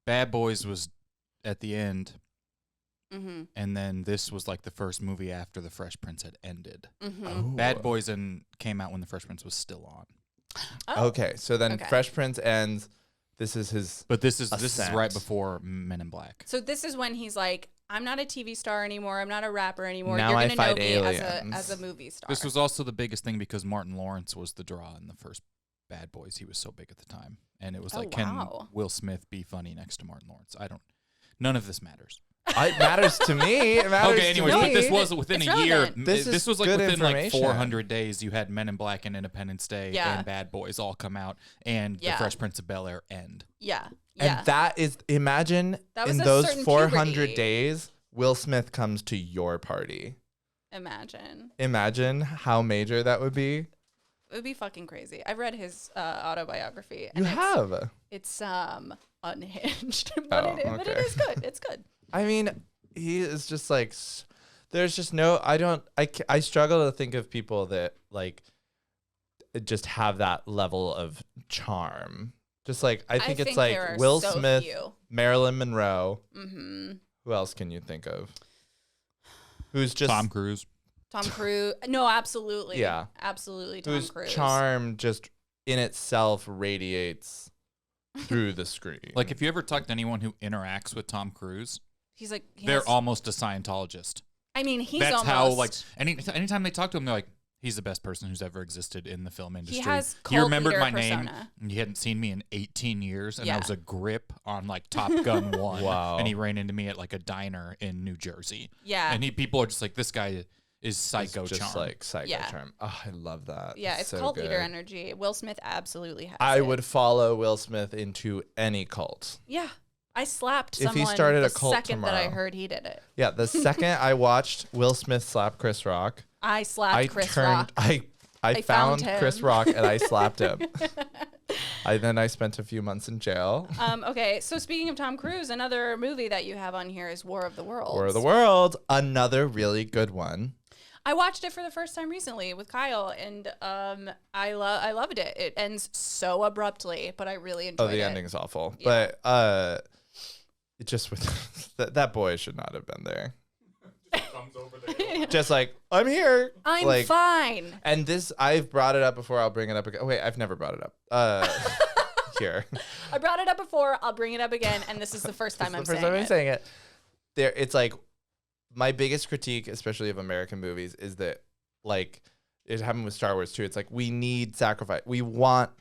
Bad Boys was at the end, and then this was like the first movie after the Fresh Prince had ended. Bad Boys came out when the Fresh Prince was still on.
Oh.
Okay, so then Fresh Prince ends. This is his.
But this is right before Men in Black.
So this is when he's like, I'm not a TV star anymore. I'm not a rapper anymore.
Now
You're
I
gonna
fight
know me
aliens.
as a movie star.
This was also the biggest thing because Martin Lawrence was the draw in the first Bad Boys. He was so big at the time, and it was like, can Will Smith be funny next to Martin Lawrence? None of this matters.
It matters to me. It matters
okay, anyways, but this was within
it's
a year.
relevant.
This was like
good
within like
information.
400 days. You had Men in Black and Independence Day and Bad Boys all come out, and The Fresh Prince of Bel-Air end.
Yeah.
And that is, imagine
that was
in
a
those
certain
400
puberty.
days, Will Smith comes to your party. Imagine how major that would be.
It would be fucking crazy. I've read his autobiography.
You have?
It's unhinged, but it is good. It's good.
I mean, he is just like, there's just no, I struggle to think of people that like just have that level of charm. Just like, I think it's like Will Smith, Marilyn Monroe. Who else can you think of? Who's just
Tom Cruise.
Tom Cruise. No, absolutely.
Yeah.
Absolutely Tom
whose
Cruise.
charm just in itself radiates through the screen.
Like if you ever talk to anyone who interacts with Tom Cruise,
he's like
they're almost a Scientologist.
I mean,
That's how like anytime they talk to him, they're like, he's the best person who's ever existed in the film industry.
He has
you remembered
cult
my
leader
name.
persona.
You hadn't seen me in 18 years, and
Yeah.
I was a grip on like Top Gun 1.
Wow.
And he ran into me at like a diner in New Jersey.
Yeah.
And people are just like, this guy is psycho
It's just
charm.
like psycho charm. Oh, I love that.
Yeah, it's
so
cult
good.
leader energy. Will Smith absolutely has
I
it.
would follow Will Smith into any cult.
Yeah. I slapped
If he
someone
started
the
a cult
second that I
tomorrow.
heard he did it.
Yeah, the second I watched Will Smith slap Chris Rock,
I slapped Chris
Rock. I found
found
Chris
him.
Rock and I slapped him. Then I spent a few months in jail.
Okay, so speaking of Tom Cruise, another movie that you have on here is War of the Worlds.
War of the World, another really good one.
I watched it for the first time recently with Kyle, and I loved it. It ends so abruptly, but I really enjoyed it.
Oh, the ending's awful.
Yeah.
But it just that boy should not have been there.
Comes over there.
Just like, I'm here.
I'm
like,
fine.
And this, I've brought it up before. I'll bring it up again. Oh, wait, I've never brought it up. Here.
I brought it up before. I'll bring it up again, and this is the first time I'm
saying it. There, it's like my biggest critique, especially of American movies, is that like it happened with Star Wars too. It's like we need sacrifice. We want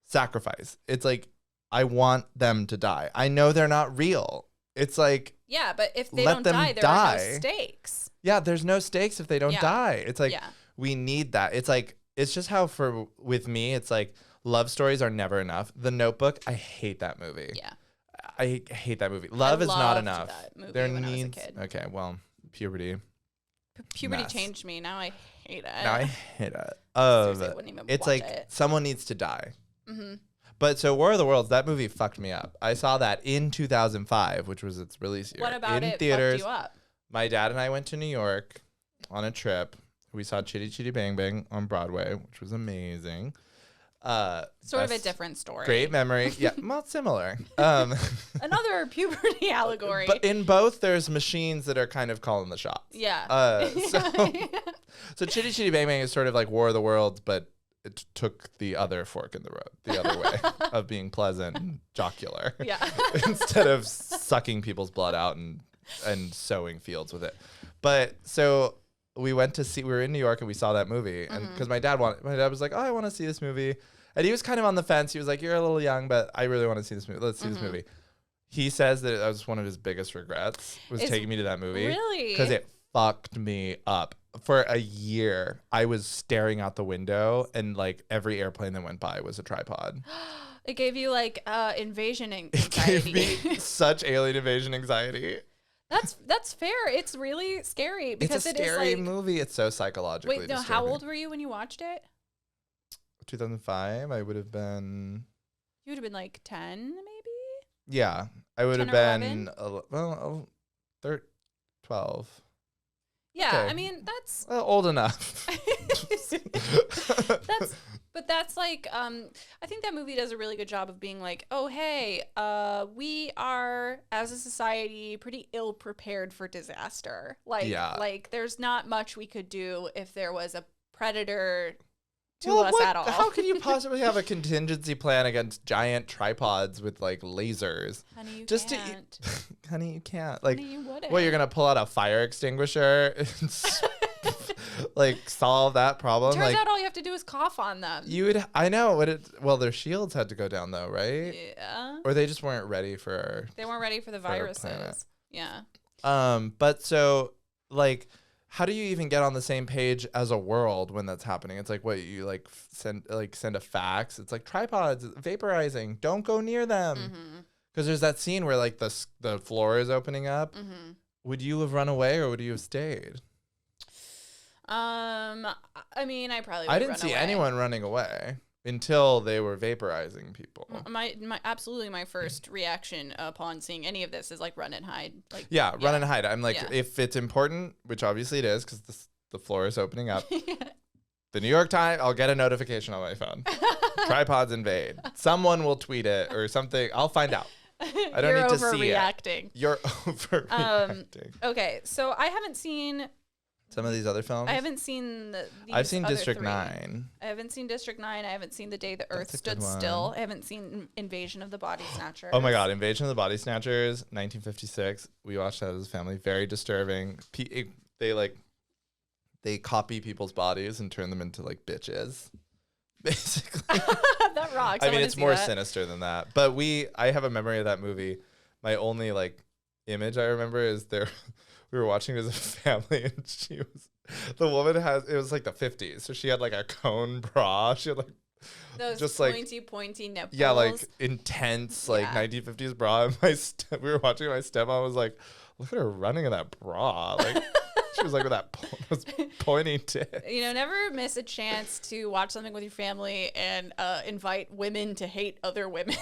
sacrifice. It's like I want them to die. I know they're not real. It's like,
yeah, but if they
let
don't
them
die, there are no stakes.
yeah, there's no stakes if they don't die. It's like,
Yeah.
we need that. It's like, it's just how with me, it's like love stories are never enough. The Notebook, I hate that movie.
Yeah.
I hate that movie. Love is not
loved
enough.
that movie
There
when I was a
needs,
kid.
okay, well, puberty.
Puberty
mess.
changed me. Now I hate it.
Now I hate it.
Seriously, I wouldn't even
It's
watch
like
it.
someone needs to die.
Mm-hmm.
But so War of the Worlds, that movie fucked me up. I saw that in 2005, which was its release year.
What about
in
it
theaters.
fucked you up?
My dad and I went to New York on a trip. We saw Chitty Chitty Bang Bang on Broadway, which was amazing.
Sort of a different story.
Great memory. Yeah, well, similar.
Another puberty allegory.
But in both, there's machines that are kind of calling the shots.
Yeah.
So Chitty Chitty Bang Bang is sort of like War of the Worlds, but it took the other fork in the road, the other way of being pleasant and jocular.
Yeah.
Instead of sucking people's blood out and sowing fields with it. But so we were in New York and we saw that movie. And because my dad was like, oh, I want to see this movie. And he was kind of on the fence. He was like, you're a little young, but I really want to see this movie. Let's see this movie. He says that that was one of his biggest regrets was taking me to that movie.
Really?
Because it fucked me up. For a year, I was staring out the window and like every airplane that went by was a tripod.
It gave you like invasion
It
anxiety.
gave me such alien invasion anxiety.
That's fair. It's really scary because
It's a scary
it is like
movie. It's so psychologically
Wait, no,
disturbing.
how old were you when you watched it?
2005, I would have been...
You would have been like 10 maybe?
Yeah, I would have
10 or
been 12.
Yeah,
Okay.
I mean, that's
Old enough.
that's like I think that movie does a really good job of being like, oh hey, we are as a society pretty ill prepared for disaster. Like there's not much we could do if there was a predator to us at all.
How can you possibly have a contingency plan against giant tripods with like lasers?
Honey, you
can't. Honey, you can't. Like,
Honey, you wouldn't.
well, you're gonna pull out a fire extinguisher and like solve that problem.
Turns
like,
out all you have to do is cough on them.
I know what it. Well, their shields had to go down though, right?
Yeah.
Or they just weren't ready for.
They weren't ready for the
our planet.
viruses. Yeah.
But so like, how do you even get on the same page as a world when that's happening? It's like, what, you like send a fax? It's like tripods vaporizing. Don't go near them. Because there's that scene where like the floor is opening up. Would you have run away or would you have stayed?
I mean, I probably would
I didn't
run
see
away.
anyone running away until they were vaporizing people.
My first reaction upon seeing any of this is like run and hide. Like
Run and hide. I'm like,
Yeah.
if it's important, which obviously it is, because the floor is opening up. The New York Times, I'll get a notification on my phone. Tripods invade. Someone will tweet it or something. I'll find out. I don't need to see it.
overreacting.
You're overreacting.
Okay, so I haven't seen.
Some of these other films.
I haven't seen
I've seen
other
District
three.
9.
I haven't seen District 9. I haven't seen The Day the Earth
That's a
Stood
good one.
Still. I haven't seen Invasion of the Body Snatchers.
Oh my God, Invasion of the Body Snatchers, 1956. We watched that as a family. Very disturbing. They copy people's bodies and turn them into like bitches. Basically.
That rocks.
I mean,
wanna
it's
see
more
that.
sinister than that. But I have a memory of that movie. My only like image I remember is we were watching it as a family and the woman it was like the 50s. So she had like a cone bra. She had like
Those
just like
pointy nipples.
yeah, like intense like
Yeah.
1950s bra. And we were watching. My stepmom was like, "Look at her running in that bra." Like she was like with that those pointy tip.
You know, never miss a chance to watch something with your family and invite women to hate other women.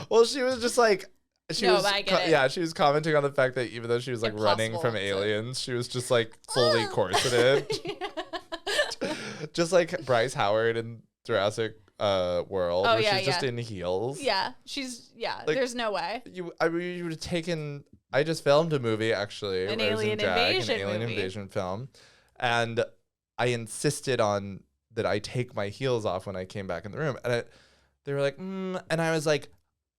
Well, she was just like. She was
I get it.
Yeah, she was commenting on the fact that even though she was like running
Impossible
from
to-
aliens, she was just like fully corseted. Just like Bryce Howard in Jurassic World,
Oh,
where
yeah,
she's just
yeah.
in heels.
Yeah,
Like,
there's no way.
You would have taken. I just filmed a movie actually,
An
where I was in
alien
drag,
invasion
an alien
movie.
invasion film, and I insisted on that I take my heels off when I came back in the room, and they were like, and I was like,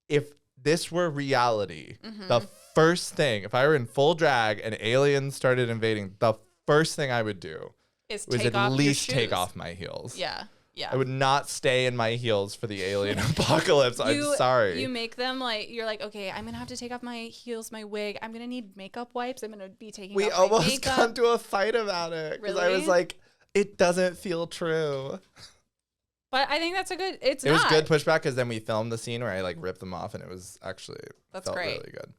if this were reality, the first thing, if I were in full drag and aliens started invading, the first thing I would do
Is
was
take
at
off your
least take
shoes.
off my heels.
Yeah. Yeah.
I would not stay in my heels for the alien apocalypse. I'm sorry.
You make them like, you're like, okay, I'm going to have to take off my heels, my wig. I'm going to need makeup wipes. I'm going to be taking off my makeup. We almost
got into a fight about it. Because I was like, it doesn't feel true.
But I think that's a good, it
was good pushback because then we filmed the scene where I like ripped them off and it was actually,
that's
felt
great.
really good.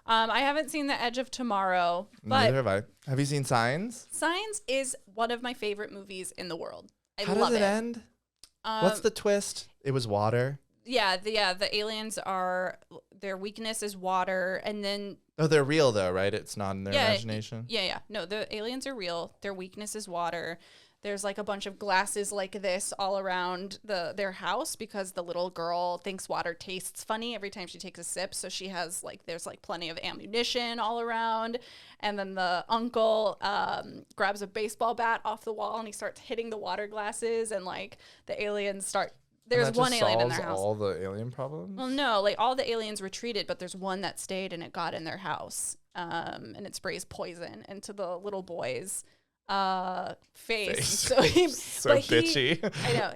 I haven't seen The Edge of Tomorrow. But
neither have I. Have you seen Signs?
Signs is one of my favorite movies in the world.
How does it end? What's the twist? It was water.
Yeah, the aliens are, their weakness is water, and then...
Oh, they're real though, right? It's not in their imagination?
Yeah. No, the aliens are real. Their weakness is water. There's like a bunch of glasses like this all around their house because the little girl thinks water tastes funny every time she takes a sip. So she has like, there's like plenty of ammunition all around. And then the uncle grabs a baseball bat off the wall and he starts hitting the water glasses and like the aliens start, there's one alien in their house.
All the alien problems?
Well, no, like all the aliens retreated, but there's one that stayed and it got in their house. And it sprays poison into the little boy's face. So
bitchy.
I know.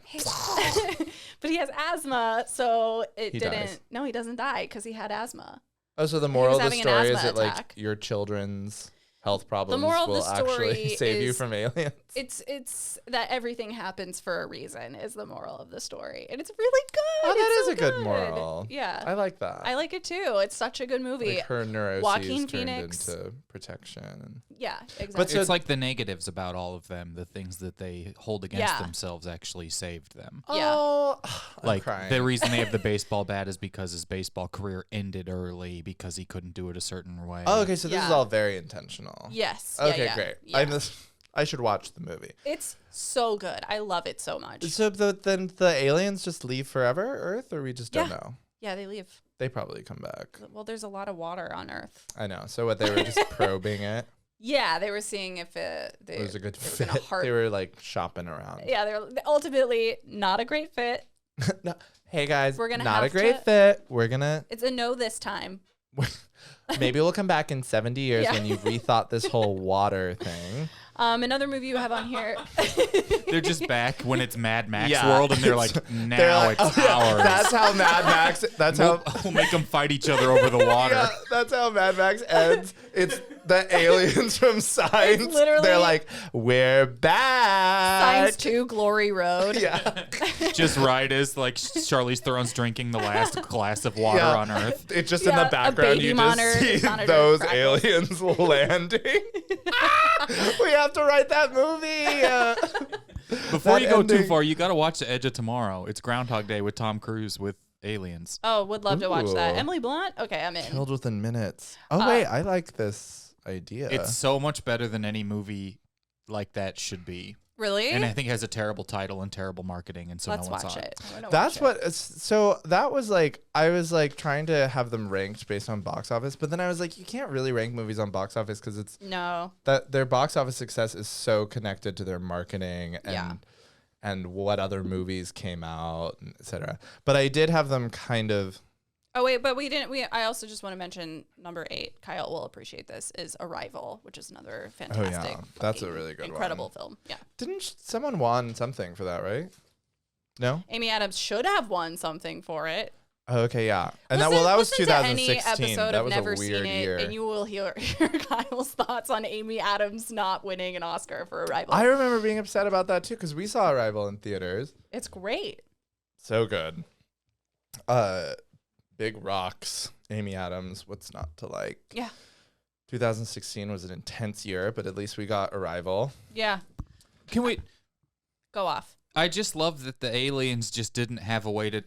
But he has asthma, so he doesn't die because he had asthma.
Oh, so the moral of the story is that like your children's health problems will actually save you from aliens.
It's that everything happens for a reason is the moral of the story. And it's really good.
Oh, that is a good moral.
Yeah.
I like that.
I like it too. It's such a good movie.
Like her neuroses
Joaquin
turned
Phoenix.
into protection.
Yeah, exactly.
But it's like the negatives about all of them, the things that they hold against themselves actually saved them.
Oh,
like the reason they have the baseball bat is because his baseball career ended early because he couldn't do it a certain way.
Oh, okay, so this is all very intentional.
Yes.
Okay, great. Yeah. I should watch the movie.
It's so good. I love it so much.
So then the aliens just leave forever, Earth, or we just don't know?
Yeah, they leave.
They probably come back.
Well, there's a lot of water on Earth.
I know. So what, they were just probing it?
Yeah, they were seeing if it was
a good fit. They were like shopping around.
Yeah, they're ultimately not a great fit.
No. Hey guys,
we're gonna
not a great fit.
It's a no this time.
Maybe we'll come back in 70 years when you've rethought this whole water thing.
Another movie you have on here.
They're just back when it's Mad Max world, and they're like, it's ours.
That's how Mad Max.
We'll make them fight each other over the water.
Yeah, that's how Mad Max ends. It's the aliens from Signs.
It's literally,
they're like, we're back.
Signs 2, Glory Road.
Yeah.
Just right as like Charlize Theron's drinking the last glass of water on Earth.
It's just in the background. You just see those aliens landing. We have to write that movie.
Before you go too far, you got to watch The Edge of Tomorrow. It's Groundhog Day with Tom Cruise with aliens.
Oh, would love to watch that. Emily Blunt? Okay, I'm in.
Killed within minutes. Oh, wait, I like this idea.
It's so much better than any movie like that should be.
Really?
And I think it has a terrible title and terrible marketing, and so
Let's
no one
watch
saw
it.
That's what. So that was like, I was like trying to have them ranked based on box office, but then I was like, you can't really rank movies on box office because it's that their box office success is so connected to their marketing and what other movies came out, etc. But I did have them kind of.
Oh wait, but we didn't. I also just want to mention number 8. Kyle will appreciate this. Is Arrival, which is another fantastic.
Oh yeah, that's a really good,
incredible film. Yeah.
Didn't someone won something for that? Right? No.
Amy Adams should have won something for it.
Okay, yeah, and that was 2016. That was
Never
a weird year.
And you will hear Kyle's thoughts on Amy Adams not winning an Oscar for Arrival.
I remember being upset about that too because we saw Arrival in theaters.
It's great.
So good. Big rocks. Amy Adams. What's not to like?
Yeah.
2016 was an intense year, but at least we got Arrival.
Yeah.
Can we
go off?
I just love that the aliens just didn't have a way to.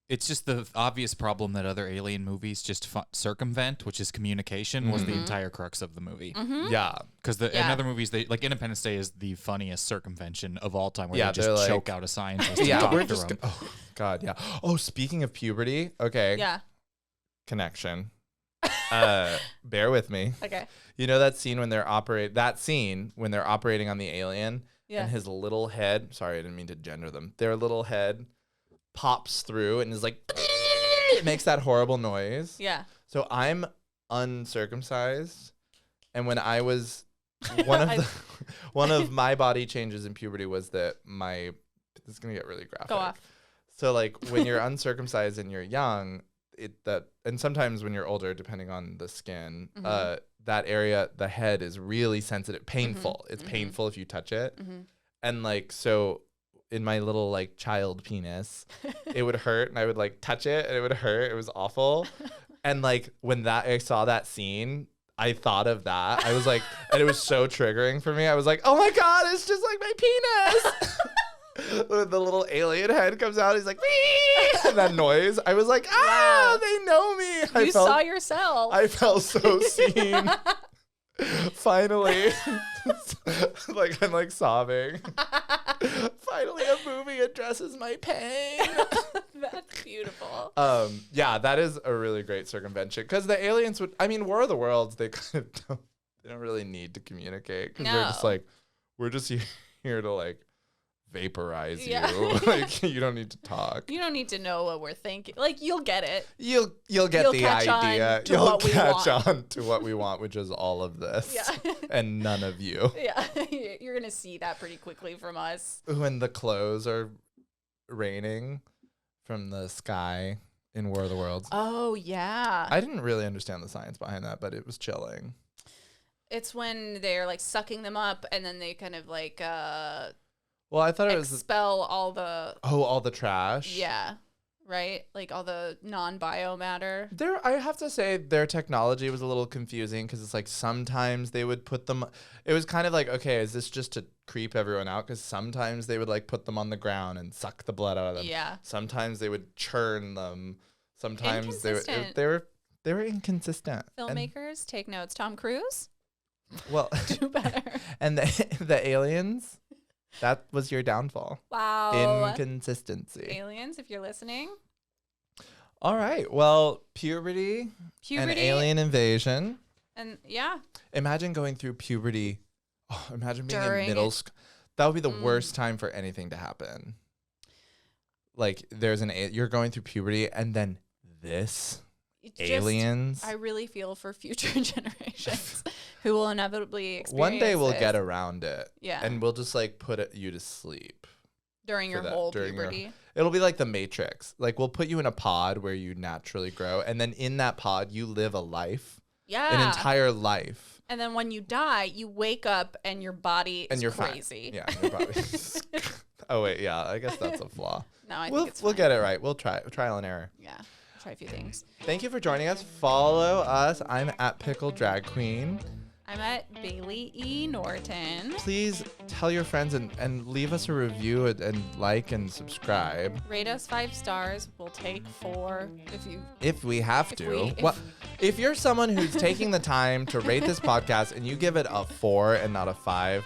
It's just the obvious problem that other alien movies just circumvent, which is communication, was the entire crux of the movie.
Mm-hmm.
Yeah,
because in other movies, they like Independence Day is the funniest circumvention of all time, where they just choke out a scientist.
Yeah, we're just. Oh God, yeah. Oh, speaking of puberty, okay.
Yeah.
Connection. Bear with me.
Okay.
You know that scene when they're operating on the alien, and his little head. Sorry, I didn't mean to gender them. Their little head pops through and is like, it makes that horrible noise.
Yeah.
So I'm uncircumcised, and when I was one of my body changes in puberty was that This is gonna get really graphic.
Go off.
So like when you're uncircumcised and you're young, and sometimes when you're older, depending on the skin, that area, the head is really sensitive, painful. It's painful if you touch it, and like so. In my little like child penis, it would hurt, and I would like touch it, and it would hurt. It was awful, and like when I saw that scene, I thought of that. I was like, and it was so triggering for me. I was like, oh my god, it's just like my penis. The little alien head comes out. He's like, wee! And that noise. I was like, they know me.
You saw yourself.
I felt so seen. Finally, like I'm like sobbing. Finally, a movie addresses my pain.
That's beautiful.
Yeah, that is a really great circumvention because the aliens would. I mean, War of the Worlds. They kind of don't really need to communicate because they're just like, we're just here to like vaporize you. Like you don't need to talk.
You don't need to know what we're thinking. Like you'll get it.
You'll get the idea. You'll catch on to what we want, which is all of this.
Yeah.
And none of you.
Yeah. You're gonna see that pretty quickly from us.
When the clothes are raining from the sky in War of the Worlds.
Oh yeah.
I didn't really understand the science behind that, but it was chilling.
It's when they're like sucking them up and then they kind of like
well, I thought it was
expel all the
all the trash.
Yeah. Right? Like all the non-bio matter.
I have to say their technology was a little confusing because it's like sometimes they would put them. It was kind of like, okay, is this just to creep everyone out? Because sometimes they would like put them on the ground and suck the blood out of them.
Yeah.
Sometimes they would churn them. Sometimes they were inconsistent.
Filmmakers, take notes. Tom Cruise?
Well,
do better.
And the aliens, that was your downfall.
Wow.
Inconsistency.
Aliens, if you're listening.
All right. Well, puberty. And alien invasion.
And yeah. Imagine
going through puberty. Oh, imagine being in middle school. That would be the worst time for anything to happen. Like you're going through puberty and then this. Aliens.
I really feel for future generations who will inevitably experience
one day we'll get around it.
Yeah.
And we'll just like put you to sleep.
During your whole puberty.
It'll be like the Matrix. Like we'll put you in a pod where you naturally grow. And then in that pod, you live a life.
Yeah.
An entire life.
And then when you die, you wake up and your body is crazy.
Fine. Yeah. Your body oh, wait. Yeah. I guess that's a flaw.
No, I think it's fine.
We'll get it right. We'll trial and error.
Yeah. Try a few things.
Thank you for joining us. Follow us. I'm at Pickle Drag Queen.
I'm at Bailey E. Norton.
Please tell your friends and leave us a review and like and subscribe.
Rate us 5 stars. We'll take 4
if we have to. If you're someone who's taking the time to rate this podcast and you give it a 4 and not a 5,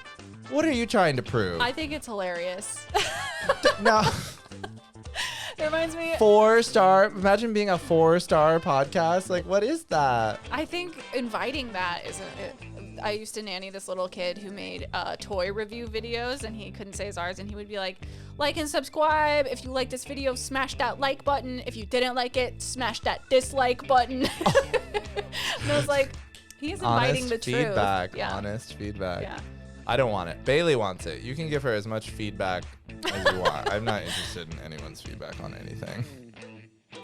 what are you trying to prove?
I think it's hilarious.
No.
It reminds me
4-star. Imagine being a 4-star podcast. Like, what is that?
I think inviting that isn't it. I used to nanny this little kid who made toy review videos, and he couldn't say his R's, and he would be like and subscribe. If you like this video, smash that like button. If you didn't like it, smash that dislike button. And I was like, he's inviting the truth.
Honest feedback.
Yeah.
I don't want it. Bailey wants it. You can give her as much feedback as you want. I'm not interested in anyone's feedback on anything.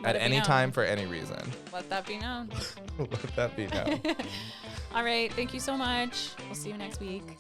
At any time for any reason.
Let that be known.
Let that be known.
All right. Thank you so much. We'll see you next week.